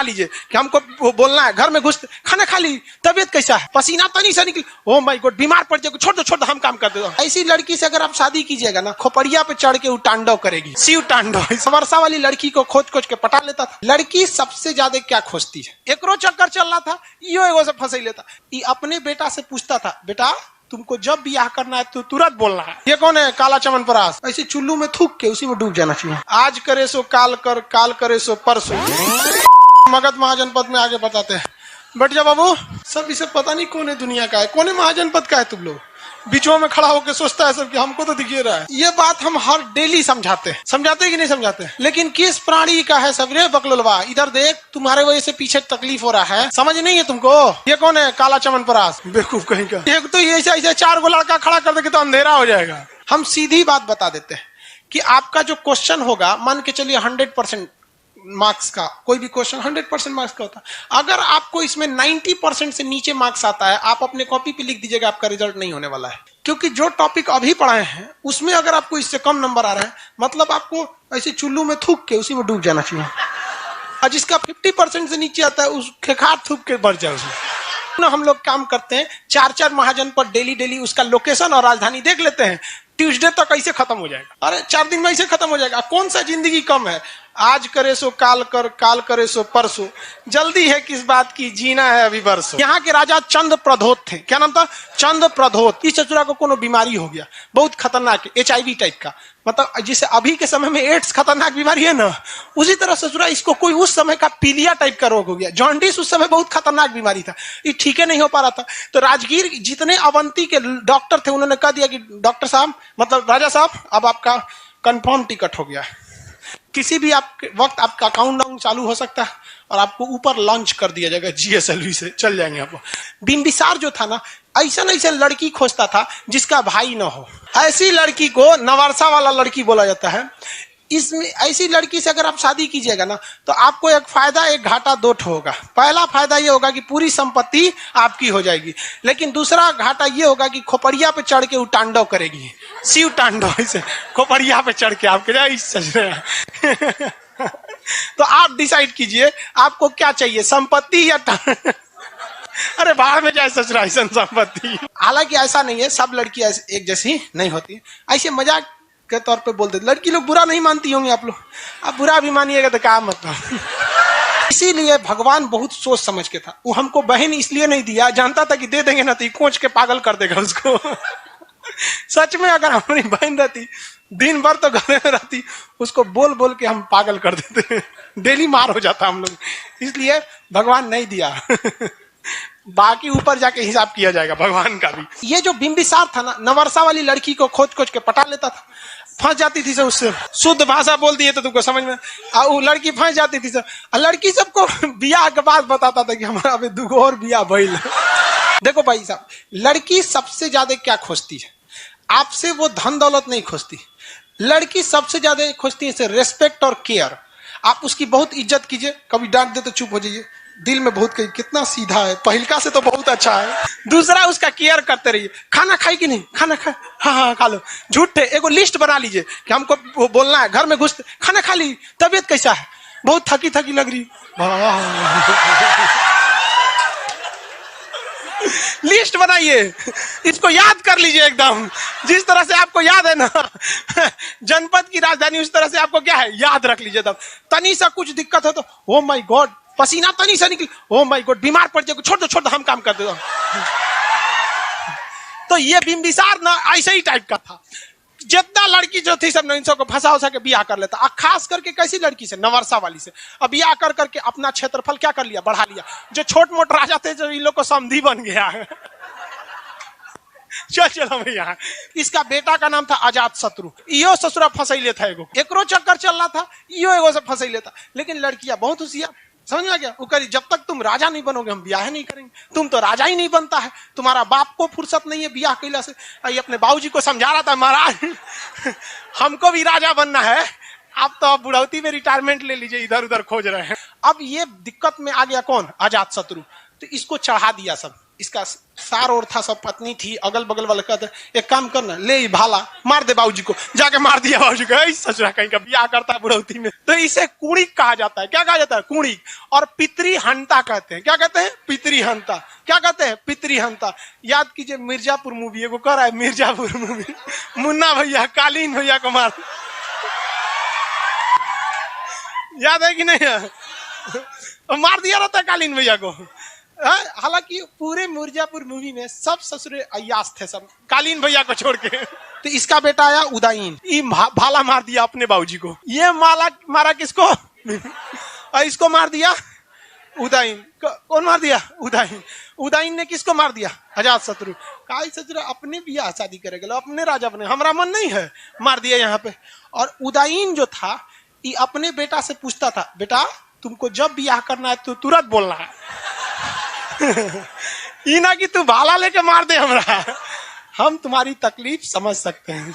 लीजिए कि हमको बोलना है, घर में घुस खाना खा ली, तबियत कैसा है, पसीना तनी से निकल, ओ माय गॉड बीमार पड़ जाएगा, छोड़ दो हम काम कर देते हैं। ऐसी लड़की से अगर आप शादी कीजिएगा ना, खोपड़िया पे चढ़ के तांडव करेगी, शिव तांडव। वर्षा वाली लड़की को खोज खोज के पटा लेता था। लड़की सबसे ज्यादा क्या खोजती है, एकरो चक्कर चल रहा था, यो एगो से फंस लेता। ये अपने बेटा से पूछता था, बेटा तुमको जब ब्याह करना है तो तुरंत बोलना है। ये कौन है, काला चमनपरास। ऐसे चुल्लू में थूक के उसी में डूब जाना चाहिए। आज करे सो काल कर, काल करे सो परसों। मगध महाजनपद में आगे बताते हैं। बैठ जा बाबू। सब इसे पता नहीं कौन है दुनिया का है, कौन है महाजनपद का है। तुम लोग बीचों में खड़ा होकर सोचता है सब कि हमको तो दिखे रहा है। ये बात हम हर डेली समझाते हैं कि नहीं समझाते, लेकिन किस प्राणी का है सब रे बकलोलवा, इधर देख, तुम्हारे वजह से पीछे तकलीफ हो रहा है, समझ नहीं है तुमको। ये कौन है, काला चमनपरास, बेवकूफ कहीं का। एक तो ये ऐसे 4 गो लड़का खड़ा कर देंगे तो अंधेरा हो जाएगा। हम सीधी बात बता देते हैं कि आपका जो क्वेश्चन होगा, मान के चलिए 100% मार्क्स का, कोई भी क्वेश्चन 100% मार्क्स का होता है। अगर आपको इसमें 90% से नीचे मार्क्स आता है, आप अपने कॉपी पे लिख दीजिएगा आपका रिजल्ट नहीं होने वाला है। क्योंकि जो टॉपिक अभी पढ़ाए हैं उसमें अगर आपको इससे कम नंबर आ रहा है, मतलब आपको ऐसे चुल्लू में थूक के उसी में डूब जाना चाहिए। और जिसका 50% से नीचे आता है उसके खाट थूक के बढ़ जाए उसमें। हम लोग काम करते हैं 4 महाजन पर डेली उसका लोकेशन और राजधानी देख लेते हैं। ट्यूसडे तक ऐसे खत्म हो जाएगा। अरे 4 दिन में ऐसे खत्म हो जाएगा। कौन सा जिंदगी कम है, आज करे सो काल कर, काल करे सो परसों। जल्दी है किस बात की, जीना है अभी बरसों। यहाँ के राजा चंद प्रधोत थे। क्या नाम था, चंद प्रधोत। इस चचुरा को कोनो बीमारी हो गया, बहुत खतरनाक, HIV टाइप का, मतलब जिसे अभी के समय में एड्स खतरनाक बीमारी है ना, उसी तरह ससुरा इसको कोई उस समय का पीलिया टाइप का रोग हो गया। जॉन्डिस उस समय बहुत खतरनाक बीमारी था, ये ठीक है नहीं हो पा रहा था। तो राजगीर जितने अवंती के डॉक्टर थे उन्होंने कह दिया कि डॉक्टर साहब, मतलब राजा साहब, अब आपका कंफर्म टिकट हो गया है, किसी भी वक्त आपका काउंटडाउन चालू हो सकता है और आपको ऊपर लॉन्च कर दिया जाएगा GSLV से, चल जाएंगे आप। बिंबिसार जो था ना, ऐसा लड़की खोजता था जिसका भाई ना हो। ऐसी लड़की को नवरसा वाला लड़की बोला जाता है। इसमें ऐसी लड़की से अगर आप शादी कीजिएगा ना, तो आपको एक फायदा एक घाटा 2 होगा। पहला फायदा ये होगा कि पूरी संपत्ति आपकी हो जाएगी, लेकिन दूसरा घाटा ये होगा कि खोपड़िया पे चढ़ के तांडव करेगी, शिव तांडव। ऐसे खोपड़िया पे चढ़ के आपके तो आप डिसाइड कीजिए आपको क्या चाहिए, संपत्ति या अरे बाहर में जाए ससुरा ऐसा संपत्ति। हालांकि ऐसा नहीं है, सब लड़कियां एक जैसी नहीं होती। ऐसे मजाक के तौर पे बोलते, लड़की लोग बुरा नहीं मानती होंगी आप लोग, अब बुरा भी मानिएगा तो क्या मतलब। इसीलिए भगवान बहुत सोच समझ के था। वो हमको बहन इसलिए नहीं दिया, जानता था कि दे देंगे ना तो कोच के पागल कर देगा उसको। सच में अगर हमारी बहन रहती, दिन भर तो घर में रहती, उसको बोल बोल के हम पागल कर देते, डेली मार हो जाता हम लोग। इसलिए भगवान नहीं दिया। बाकी ऊपर जाके हिसाब किया जाएगा भगवान का भी। ये जो बिंबिसार था ना, नवरसा वाली लड़की को खोज खोज के पटा लेता था, फंस जाती थी सब उससे। शुद्ध भाषा बोल दिए तो तुमको समझ में, वो लड़की फंस जाती थी सब। लड़की सबको बियाह के बाद बताता था कि हमारा अभी 2 और बियाह भइल। देखो भाई साहब, लड़की सबसे ज्यादा क्या खोजती है, आपसे वो धन दौलत नहीं खोजती। लड़की सबसे ज्यादा खोजती है रेस्पेक्ट और केयर। आप उसकी बहुत इज्जत कीजिए, कभी डांट दे तो चुप हो जाइए, दिल में बहुत कही कितना सीधा है, पहिलका से तो बहुत अच्छा है। दूसरा उसका केयर करते रहिए। खाना खाई कि नहीं, खाना खा, हाँ खा लो। झूठे एगो लिस्ट बना लीजिए कि हमको बोलना है, घर में घुस खाना खा ली, तबियत कैसा है, बहुत थकी थकी लग रही। लिस्ट बनाइए, इसको याद कर लीजिए एकदम, जिस तरह से आपको याद है ना जनपद की राजधानी, उस तरह से आपको क्या है याद रख लीजिए। तब तनी सा कुछ दिक्कत हो तो ओ माय गॉड, पसीना तनी सा निकल, ओ माय गॉड बीमार पड़ जाएगा, छोड़ दो हम काम कर देता। तो ये बिंबिसार ना ऐसे ही टाइप का था। जितना लड़की जो थी सब इन सबको फंसा के बियाह कर लेता। खास करके कैसी लड़की से, नवरसा वाली से। अब बियाह कर करके अपना क्षेत्रफल क्या कर लिया, बढ़ा लिया। जो छोट मोट राजा थे जो इन लोग को समधी बन गया। चलो भैया, इसका बेटा का नाम था अजात शत्रु। यो ससुरा फंसैले था, एकरो चक्कर चल रहा था, यो एगो से फंसैले था। लेकिन लड़कियां बहुत होशियार, समझ में गया। वो करी जब तक तुम राजा नहीं बनोगे हम ब्याह नहीं करेंगे, तुम तो राजा ही नहीं बनता है, तुम्हारा बाप को फुर्सत नहीं है ब्याह कैला से। अपने बाबूजी को समझा रहा था, महाराज हमको भी राजा बनना है, आप तो बुढ़ौती में रिटायरमेंट ले लीजिए, इधर उधर खोज रहे हैं। अब ये दिक्कत में आ गया कौन, अजात शत्रु। तो इसको चढ़ा दिया सब। इसका सार और था, सब पत्नी थी, अगल बगल वाले कहते एक काम करना, ले भाला मार दे बाबूजी को। जाके मार दिया बाबूजी को। ससुरा कहीं का ब्याह करता है बुढ़ौती में। तो इसे कुड़िक कहा जाता है। क्या कहा जाता है? कुड़िक। और पितृहंता कहते हैं। क्या कहते हैं? पितृहंता। क्या कहते हैं? पितृहंता। याद कीजिए मिर्जापुर मूवी, एगो कर रहा है मिर्जापुर मूवी, मुन्ना भैया कालीन भैया को मार, याद है कि नहीं है? मार दिया रहता है कालीन भैया को। हालांकि पूरे मिर्जापुर मूवी में सब ससुरे अयास थे, सब कालीन भैया को छोड़ के। तो इसका बेटा आया उदयन, ये भाला मार दिया अपने बाबूजी को। ये मारा किसको? इसको मार दिया उदयन। कौन मार दिया? उदयन। उदयन ने किसको मार दिया? अजातशत्रु। काई शत्रु अपने बियाह शादी करेगा, अपने राजा बने, हमारा मन नहीं है, मार दिया यहाँ पे। और उदयन जो था ये अपने बेटा से पूछता था, बेटा तुमको जब बियाह करना है तो तुरंत बोलना है। ये ना कि तू भाला लेके मार दे हमरा, हम तुम्हारी तकलीफ समझ सकते हैं।